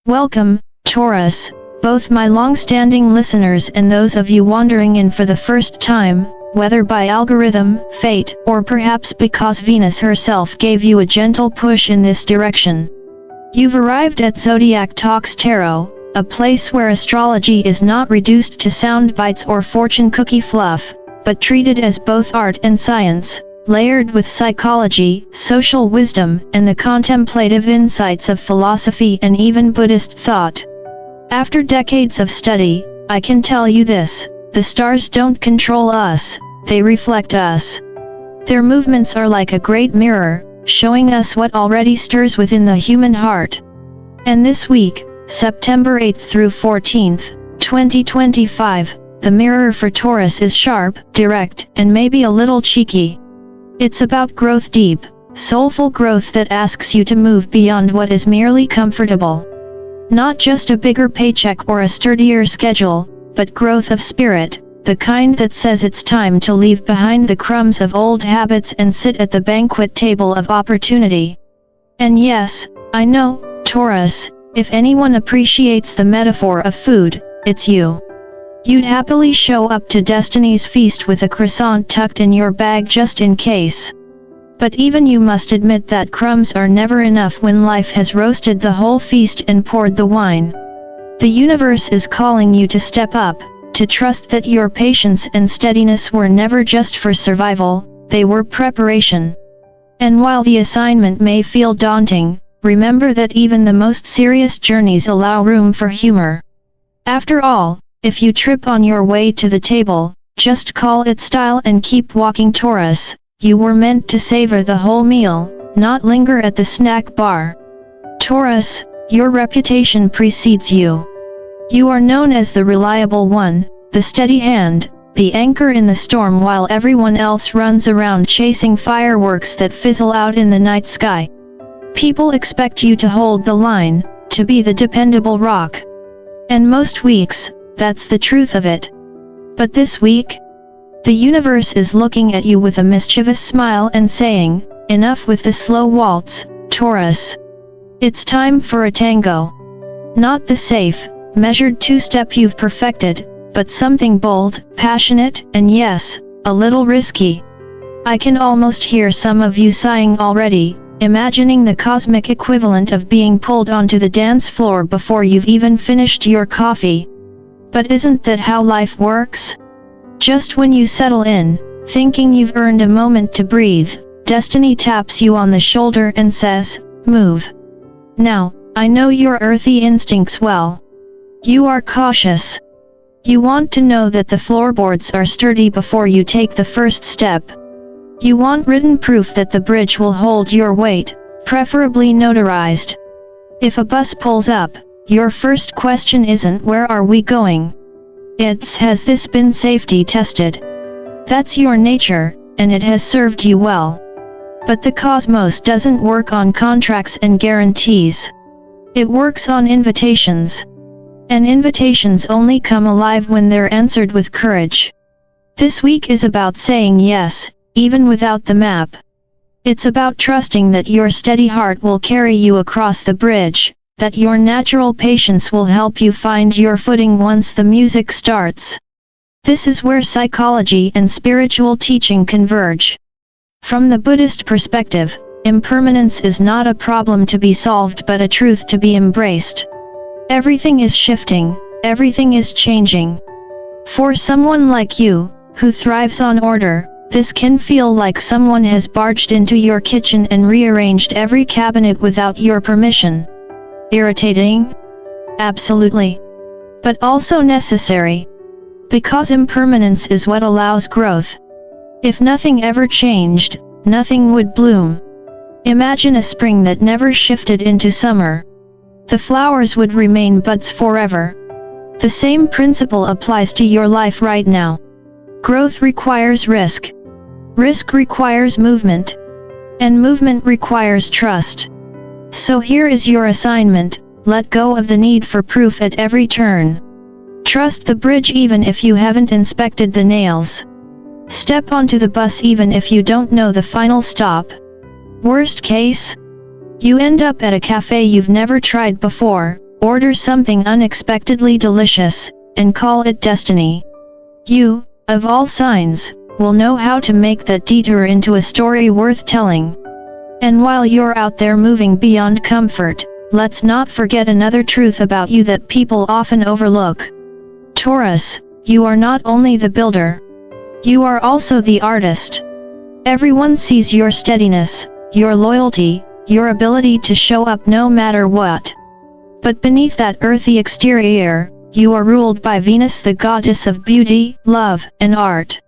Welcome, Taurus, both my long-standing listeners and those of you wandering in for the first time, whether by algorithm, fate, or perhaps because Venus herself gave you a gentle push in this direction. You've arrived at Zodiac Talks Tarot, a place where astrology is not reduced to sound bites or fortune cookie fluff, but treated as both art and science, layered with psychology, social wisdom, and the contemplative insights of philosophy and even Buddhist thought. After decades of study, I can tell you this: the stars don't control us, they reflect us. Their movements are like a great mirror, showing us what already stirs within the human heart. And this week, September 8th through 14th, 2025, the mirror for Taurus is sharp, direct, and maybe a little cheeky. It's about growth, deep, soulful growth that asks you to move beyond what is merely comfortable. Not just a bigger paycheck or a sturdier schedule, but growth of spirit, the kind that says it's time to leave behind the crumbs of old habits and sit at the banquet table of opportunity. And yes, I know, Taurus, if anyone appreciates the metaphor of food, it's you. You'd happily show up to destiny's feast with a croissant tucked in your bag just in case. But even you must admit that crumbs are never enough when life has roasted the whole feast and poured the wine. The universe is calling you to step up, to trust that your patience and steadiness were never just for survival, they were preparation. And while the assignment may feel daunting, remember that even the most serious journeys allow room for humor. After all, if you trip on your way to the table, just call it style and keep walking, Taurus. You were meant to savor the whole meal, not linger at the snack bar. Taurus, your reputation precedes you. You are known as the reliable one, the steady hand, the anchor in the storm while everyone else runs around chasing fireworks that fizzle out in the night sky. People expect you to hold the line, to be the dependable rock. And most weeks, that's the truth of it. But this week, the universe is looking at you with a mischievous smile and saying, enough with the slow waltz, Taurus. It's time for a tango. Not the safe, measured two-step you've perfected, but something bold, passionate, and yes, a little risky. I can almost hear some of you sighing already, imagining the cosmic equivalent of being pulled onto the dance floor before you've even finished your coffee. But isn't that how life works? Just when you settle in, thinking you've earned a moment to breathe, destiny taps you on the shoulder and says, move. Now, I know your earthy instincts well. You are cautious. You want to know that the floorboards are sturdy before you take the first step. You want written proof that the bridge will hold your weight, preferably notarized. If a bus pulls up, your first question isn't where are we going? It's has this been safety tested? That's your nature, and it has served you well. But the cosmos doesn't work on contracts and guarantees. It works on invitations. And invitations only come alive when they're answered with courage. This week is about saying yes, even without the map. It's about trusting that your steady heart will carry you across the bridge, that your natural patience will help you find your footing once the music starts. This is where psychology and spiritual teaching converge. From the Buddhist perspective, impermanence is not a problem to be solved but a truth to be embraced. Everything is shifting, everything is changing. For someone like you, who thrives on order, this can feel like someone has barged into your kitchen and rearranged every cabinet without your permission. Irritating? Absolutely. But also necessary. Because impermanence is what allows growth. If nothing ever changed, nothing would bloom. Imagine a spring that never shifted into summer. The flowers would remain buds forever. The same principle applies to your life right now. Growth requires risk. Risk requires movement. And movement requires trust. So here is your assignment: let go of the need for proof at every turn. Trust the bridge even if you haven't inspected the nails. Step onto the bus even if you don't know the final stop. Worst case? You end up at a cafe you've never tried before, order something unexpectedly delicious, and call it destiny. You, of all signs, will know how to make that detour into a story worth telling. And while you're out there moving beyond comfort, let's not forget another truth about you that people often overlook. Taurus, you are not only the builder. You are also the artist. Everyone sees your steadiness, your loyalty, your ability to show up no matter what. But beneath that earthy exterior, you are ruled by Venus, the goddess of beauty, love, and art.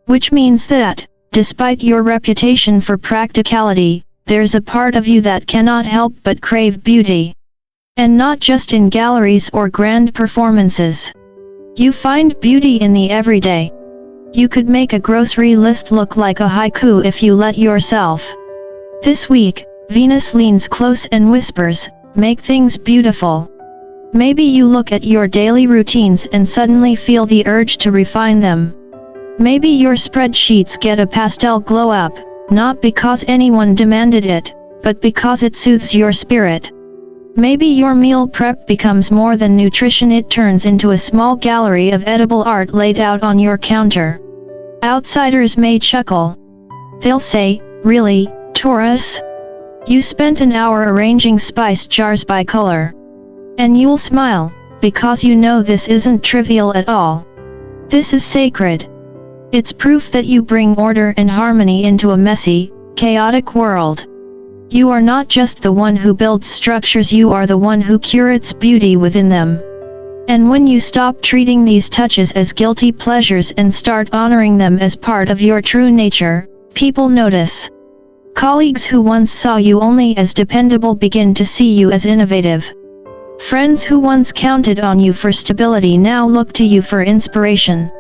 Which means that, despite your reputation for practicality, there's a part of you that cannot help but crave beauty. And not just in galleries or grand performances. You find beauty in the everyday. You could make a grocery list look like a haiku if you let yourself. This week, Venus leans close and whispers, "Make things beautiful." Maybe you look at your daily routines and suddenly feel the urge to refine them. Maybe your spreadsheets get a pastel glow up, not because anyone demanded it, but because it soothes your spirit. Maybe your meal prep becomes more than nutrition, it turns into a small gallery of edible art laid out on your counter. Outsiders may chuckle. They'll say, "Really, Taurus? You spent an hour arranging spice jars by color." And you'll smile, because you know this isn't trivial at all. This is sacred. It's proof that you bring order and harmony into a messy, chaotic world. You are not just the one who builds structures, you are the one who curates beauty within them. And when you stop treating these touches as guilty pleasures and start honoring them as part of your true nature, people notice. Colleagues who once saw you only as dependable begin to see you as innovative. Friends who once counted on you for stability now look to you for inspiration.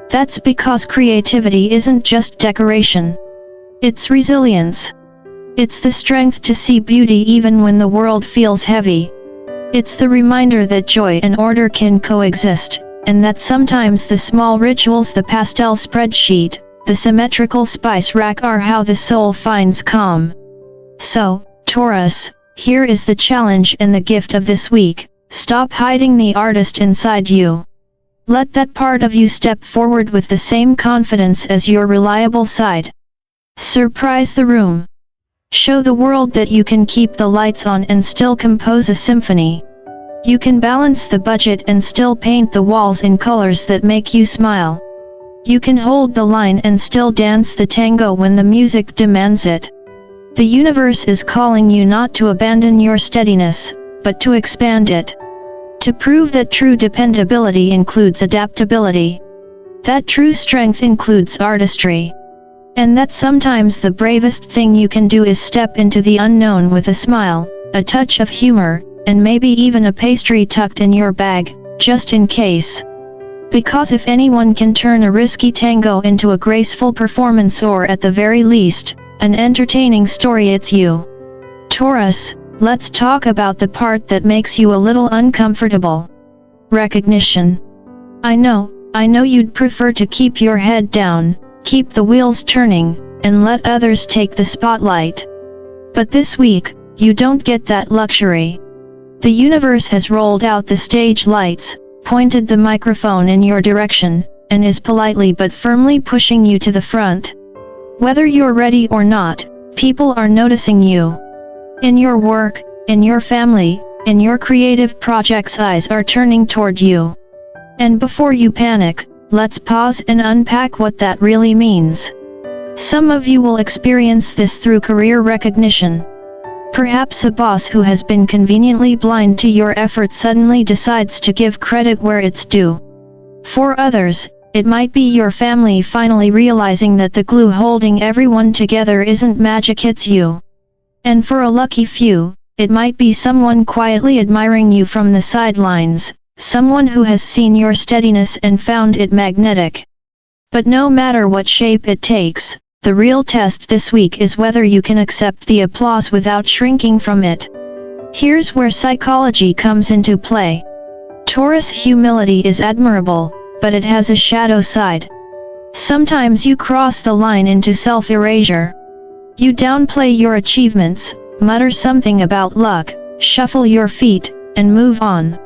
That's because creativity isn't just decoration. It's resilience. It's the strength to see beauty even when the world feels heavy. It's the reminder that joy and order can coexist, and that sometimes the small rituals, the pastel spreadsheet, the symmetrical spice rack are how the soul finds calm. So, Taurus, here is the challenge and the gift of this week: stop hiding the artist inside you. Let that part of you step forward with the same confidence as your reliable side. Surprise the room. Show the world that you can keep the lights on and still compose a symphony. You can balance the budget and still paint the walls in colors that make you smile. You can hold the line and still dance the tango when the music demands it. The universe is calling you not to abandon your steadiness, but to expand it. To prove that true dependability includes adaptability. That true strength includes artistry. And that sometimes the bravest thing you can do is step into the unknown with a smile, a touch of humor, and maybe even a pastry tucked in your bag, just in case. Because if anyone can turn a risky tango into a graceful performance, or at the very least, an entertaining story, it's you. Taurus, let's talk about the part that makes you a little uncomfortable. Recognition. I know you'd prefer to keep your head down, keep the wheels turning, and let others take the spotlight. But this week, you don't get that luxury. The universe has rolled out the stage lights, pointed the microphone in your direction, and is politely but firmly pushing you to the front. Whether you're ready or not, people are noticing you. In your work, in your family, in your creative projects, eyes are turning toward you. And before you panic, let's pause and unpack what that really means. Some of you will experience this through career recognition. Perhaps a boss who has been conveniently blind to your efforts suddenly decides to give credit where it's due. For others, it might be your family finally realizing that the glue holding everyone together isn't magic, it's you. And for a lucky few, it might be someone quietly admiring you from the sidelines, someone who has seen your steadiness and found it magnetic. But no matter what shape it takes, the real test this week is whether you can accept the applause without shrinking from it. Here's where psychology comes into play. Taurus, humility is admirable, but it has a shadow side. Sometimes you cross the line into self-erasure. You downplay your achievements, mutter something about luck, shuffle your feet, and move on.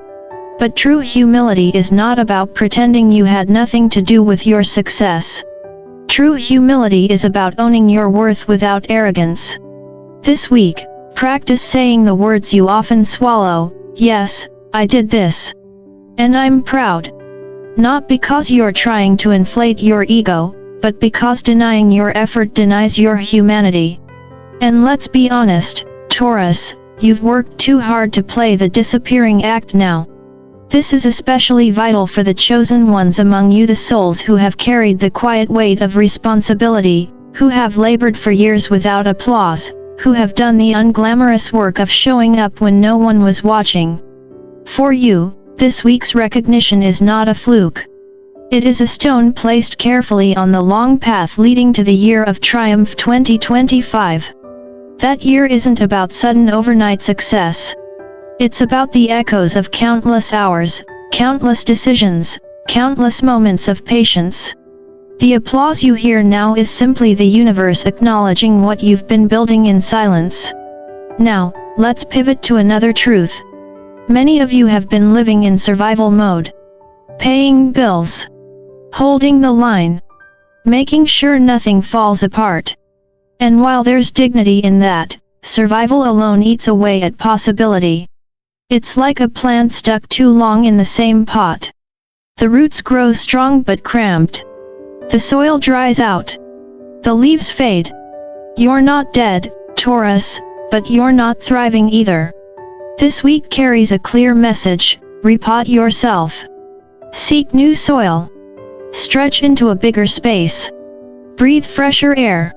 But true humility is not about pretending you had nothing to do with your success. True humility is about owning your worth without arrogance. This week, practice saying the words you often swallow: yes, I did this. And I'm proud. Not because you're trying to inflate your ego, but because denying your effort denies your humanity. And let's be honest, Taurus, you've worked too hard to play the disappearing act now. This is especially vital for the chosen ones among you, the souls who have carried the quiet weight of responsibility, who have labored for years without applause, who have done the unglamorous work of showing up when no one was watching. For you, this week's recognition is not a fluke. It is a stone placed carefully on the long path leading to the year of triumph 2025. That year isn't about sudden overnight success. It's about the echoes of countless hours, countless decisions, countless moments of patience. The applause you hear now is simply the universe acknowledging what you've been building in silence. Now, let's pivot to another truth. Many of you have been living in survival mode. Paying bills. Holding the line. Making sure nothing falls apart. And while there's dignity in that, survival alone eats away at possibility. It's like a plant stuck too long in the same pot. The roots grow strong but cramped. The soil dries out. The leaves fade. You're not dead, Taurus, but you're not thriving either. This week carries a clear message: repot yourself. Seek new soil. Stretch into a bigger space. Breathe fresher air.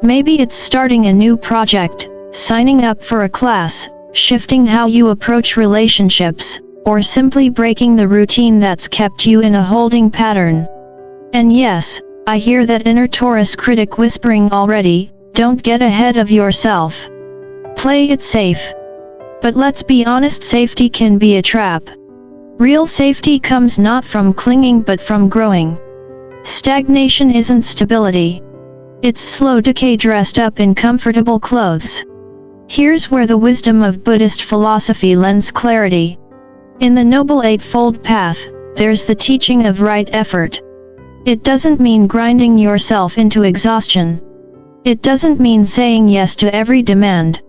Maybe it's starting a new project, signing up for a class, shifting how you approach relationships, or simply breaking the routine that's kept you in a holding pattern. And yes, I hear that inner Taurus critic whispering already: don't get ahead of yourself. Play it safe. But let's be honest, safety can be a trap. Real safety comes not from clinging but from growing. Stagnation isn't stability. It's slow decay dressed up in comfortable clothes. Here's where the wisdom of Buddhist philosophy lends clarity. In the Noble Eightfold Path, there's the teaching of right effort. It doesn't mean grinding yourself into exhaustion. It doesn't mean saying yes to every demand.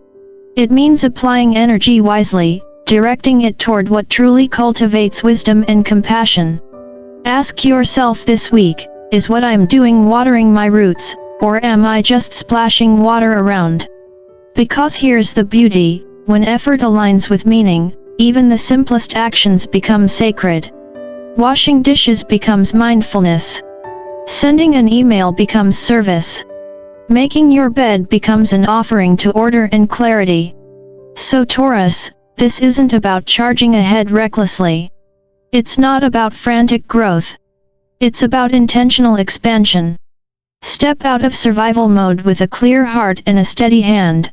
It means applying energy wisely, directing it toward what truly cultivates wisdom and compassion. Ask yourself this week: is what I'm doing watering my roots, or am I just splashing water around? Because here's the beauty: when effort aligns with meaning, even the simplest actions become sacred. Washing dishes becomes mindfulness. Sending an email becomes service. Making your bed becomes an offering to order and clarity. So Taurus, this isn't about charging ahead recklessly. It's not about frantic growth. It's about intentional expansion. Step out of survival mode with a clear heart and a steady hand.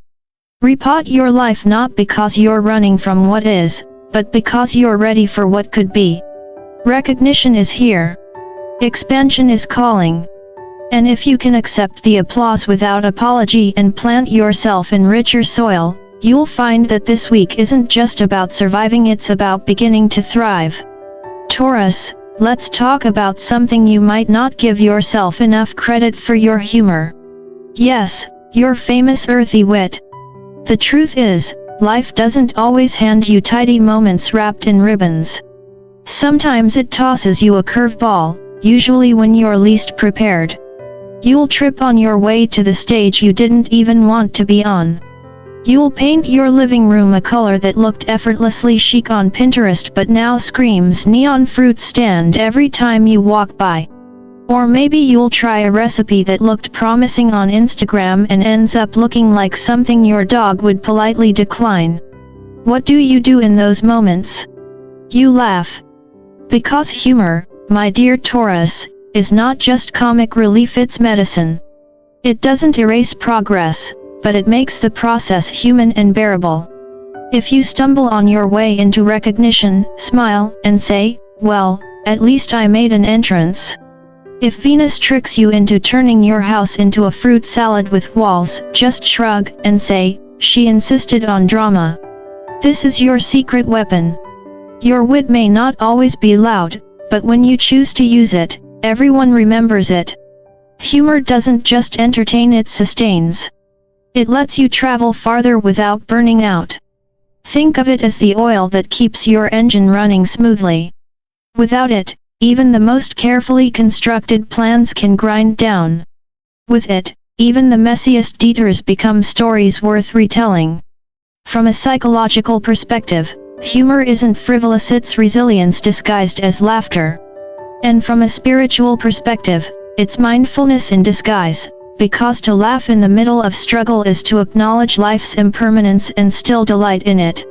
Repot your life not because you're running from what is, but because you're ready for what could be. Recognition is here. Expansion is calling. And if you can accept the applause without apology and plant yourself in richer soil, you'll find that this week isn't just about surviving, it's about beginning to thrive. Taurus, let's talk about something you might not give yourself enough credit for: your humor. Yes, your famous earthy wit. The truth is, life doesn't always hand you tidy moments wrapped in ribbons. Sometimes it tosses you a curveball, usually when you're least prepared. You'll trip on your way to the stage you didn't even want to be on. You'll paint your living room a color that looked effortlessly chic on Pinterest but now screams neon fruit stand every time you walk by. Or maybe you'll try a recipe that looked promising on Instagram and ends up looking like something your dog would politely decline. What do you do in those moments? You laugh. Because humor, my dear Taurus, is not just comic relief, it's medicine. It doesn't erase progress, but it makes the process human and bearable. If you stumble on your way into recognition, smile and say, well, at least I made an entrance. If Venus tricks you into turning your house into a fruit salad with walls, just shrug and say, she insisted on drama. This is your secret weapon. Your wit may not always be loud, but when you choose to use it, everyone remembers it. Humor doesn't just entertain, it sustains. It lets you travel farther without burning out. Think of it as the oil that keeps your engine running smoothly. Without it, even the most carefully constructed plans can grind down. With it, even the messiest detours become stories worth retelling. From a psychological perspective, humor isn't frivolous, it's resilience disguised as laughter. And from a spiritual perspective, it's mindfulness in disguise, because to laugh in the middle of struggle is to acknowledge life's impermanence and still delight in it.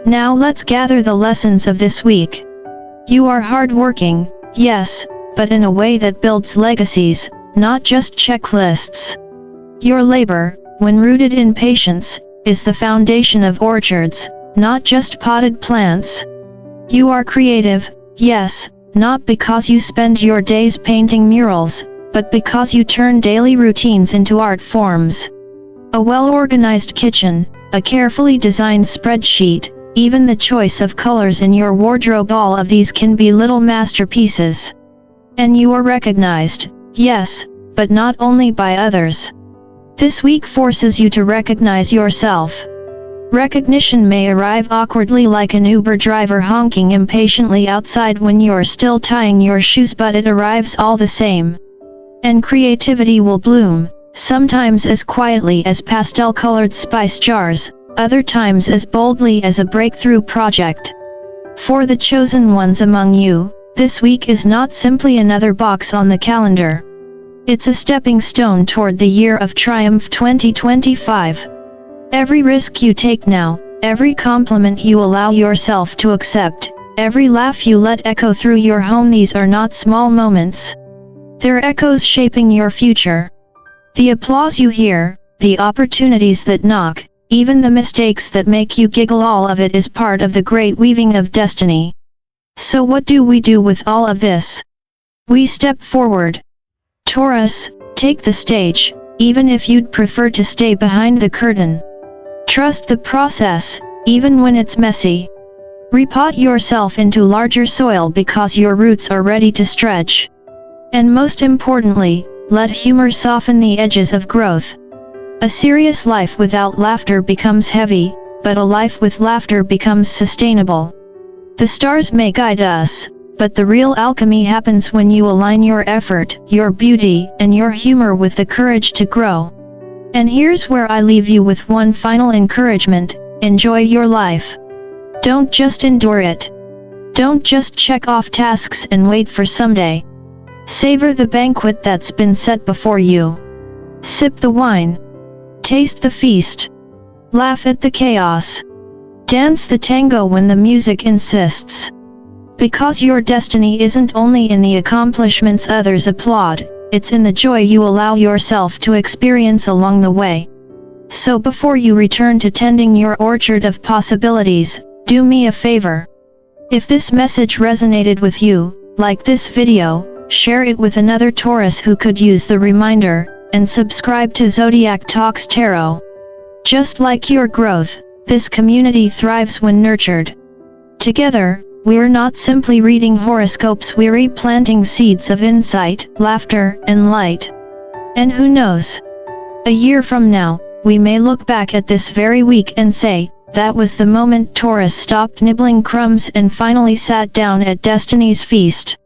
Now let's gather the lessons of this week. You are hardworking, yes, but in a way that builds legacies, not just checklists. Your labor, when rooted in patience, is the foundation of orchards, not just potted plants. You are creative, yes, not because you spend your days painting murals, but because you turn daily routines into art forms. A well-organized kitchen, a carefully designed spreadsheet, even the choice of colors in your wardrobe, all of these can be little masterpieces. And you are recognized, yes, but not only by others. This week forces you to recognize yourself. Recognition may arrive awkwardly, like an Uber driver honking impatiently outside when you're still tying your shoes, but it arrives all the same. And creativity will bloom, sometimes as quietly as pastel-colored spice jars, other times as boldly as a breakthrough project. For the chosen ones among you, this week is not simply another box on the calendar. It's a stepping stone toward the year of triumph 2025. Every risk you take now, every compliment you allow yourself to accept, every laugh you let echo through your home, these are not small moments. They're echoes shaping your future. The applause you hear, the opportunities that knock, even the mistakes that make you giggle, all of it is part of the great weaving of destiny. So what do we do with all of this? We step forward. Taurus, take the stage, even if you'd prefer to stay behind the curtain. Trust the process, even when it's messy. Repot yourself into larger soil because your roots are ready to stretch. And most importantly, let humor soften the edges of growth. A serious life without laughter becomes heavy, but a life with laughter becomes sustainable. The stars may guide us, but the real alchemy happens when you align your effort, your beauty, and your humor with the courage to grow. And here's where I leave you with one final encouragement: enjoy your life. Don't just endure it. Don't just check off tasks and wait for someday. Savor the banquet that's been set before you. Sip the wine. Taste the feast. Laugh at the chaos. Dance the tango when the music insists. Because your destiny isn't only in the accomplishments others applaud, it's in the joy you allow yourself to experience along the way. So before you return to tending your orchard of possibilities, do me a favor. If this message resonated with you, like this video, share it with another Taurus who could use the reminder, and subscribe to Zodiac Talks Tarot. Just like your growth, this community thrives when nurtured. Together, we're not simply reading horoscopes, we're replanting seeds of insight, laughter, and light. And who knows? A year from now, we may look back at this very week and say, that was the moment Taurus stopped nibbling crumbs and finally sat down at destiny's feast.